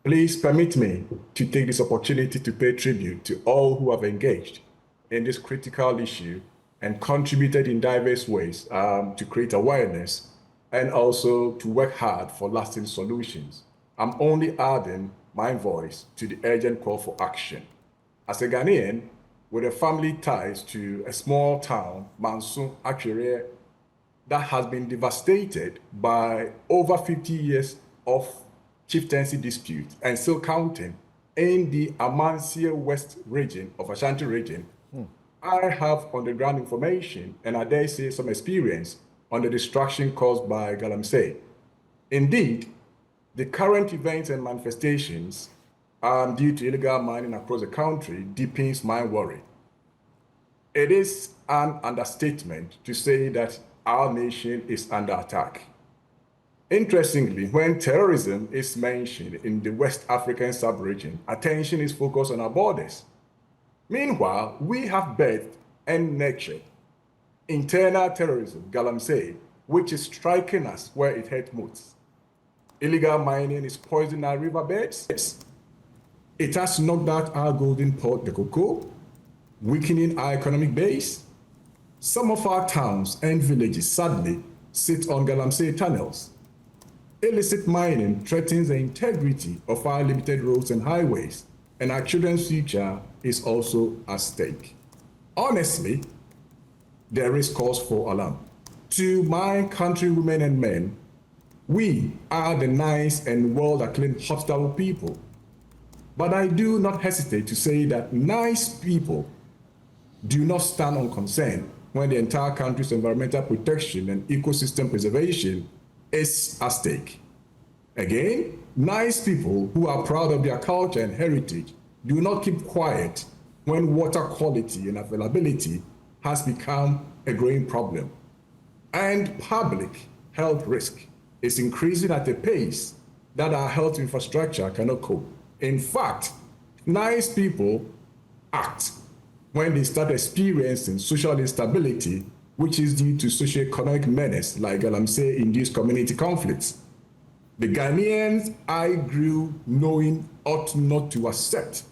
Please permit me to take this opportunity to pay tribute to all who have engaged in this critical issue and contributed in diverse ways to create awareness and also to work hard for lasting solutions. I'm only adding my voice to the urgent call for action. As a Ghanaian with a family ties to a small town, Mansun, Akure, that has been devastated by over 50 years of chieftaincy dispute and still counting in the Amansia West region of Ashanti region, I have on the ground information and I dare say some experience on the destruction caused by Galamsey. Indeed, the current events and manifestations due to illegal mining across the country deepens my worry. It is an understatement to say that our nation is under attack. Interestingly, when terrorism is mentioned in the West African sub-region, attention is focused on our borders. Meanwhile, we have birthed and nurtured internal terrorism, Galamsey, which is striking us where it hurts most. Illegal mining is poisoning our riverbeds. It has knocked out our golden port, the cocoa, weakening our economic base. Some of our towns and villages sadly sit on Galamsey tunnels. Illicit mining threatens the integrity of our limited roads and highways, and our children's future is also at stake. Honestly, there is cause for alarm. To my countrywomen and men, we are the nice and well-acclaimed hospitable people. But I do not hesitate to say that nice people do not stand unconcerned when the entire country's environmental protection and ecosystem preservation is at stake. Again, nice people who are proud of their culture and heritage do not keep quiet when water quality and availability has become a growing problem. And public health risk is increasing at a pace that our health infrastructure cannot cope. In fact, nice people act when they start experiencing social instability, which is due to socio-economic menace like Galamsey-induced community conflicts. The Ghanaians I grew knowing ought not to accept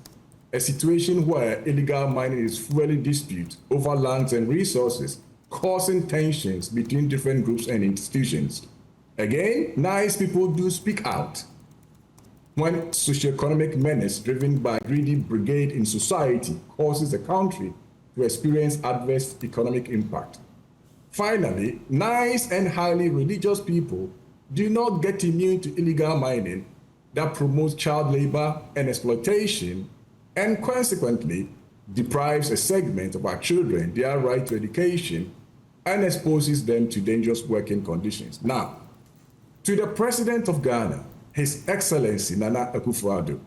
a situation where illegal mining is fueling dispute over lands and resources, causing tensions between different groups and institutions. Again, nice people do speak out when socioeconomic menace driven by greedy brigade in society causes the country to experience adverse economic impact. Finally, nice and highly religious people do not get immune to illegal mining that promotes child labor and exploitation and consequently deprives a segment of our children their right to education and exposes them to dangerous working conditions. Now, to the President of Ghana, His Excellency Nana Akufo-Addo,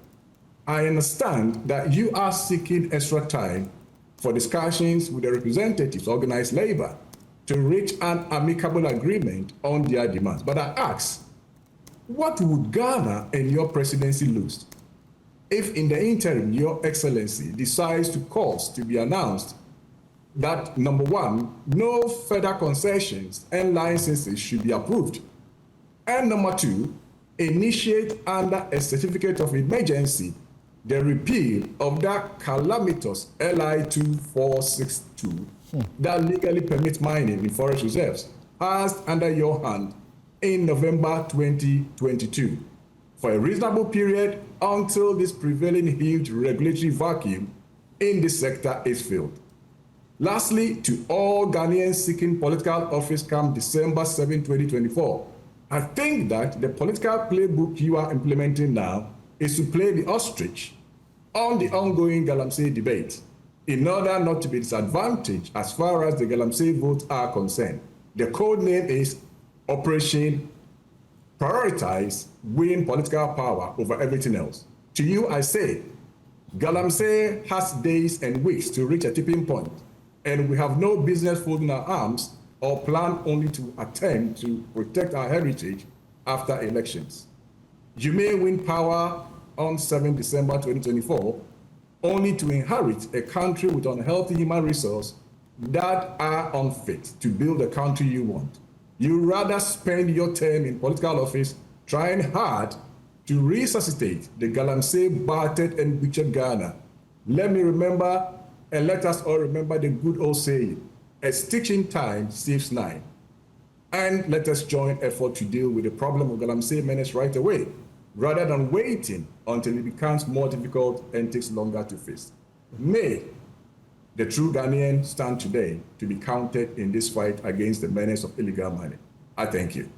I understand that you are seeking extra time for discussions with the representatives of organized labor to reach an amicable agreement on their demands. But I ask, what would Ghana and your presidency lose if in the interim your excellency decides to cause to be announced that number one, no further concessions and licenses should be approved, and number two, initiate under a certificate of emergency the repeal of that calamitous LI 2462 that legally permits mining in forest reserves, passed under your hand in November 2022 for a reasonable period until this prevailing huge regulatory vacuum in this sector is filled. Lastly, to all Ghanaians seeking political office come December 7, 2024, I think that the political playbook you are implementing now is to play the ostrich on the ongoing Galamsey debate in order not to be disadvantaged as far as the Galamsey votes are concerned. The code name is Operation Prioritize Win Political Power Over Everything Else. To you, I say, Galamsey has days and weeks to reach a tipping point, and we have no business folding our arms or plan only to attempt to protect our heritage after elections. You may win power on 7 December 2024, only to inherit a country with unhealthy human resources that are unfit to build the country you want. You rather spend your term in political office trying hard to resuscitate the Galamsey, battered and butchered Ghana. Let me remember, and let us all remember the good old saying, a stitch in time saves nine. And let us join effort to deal with the problem of Galamsey menace right away, rather than waiting until it becomes more difficult and takes longer to face. May the true Ghanaian stand today to be counted in this fight against the menace of illegal money. I thank you.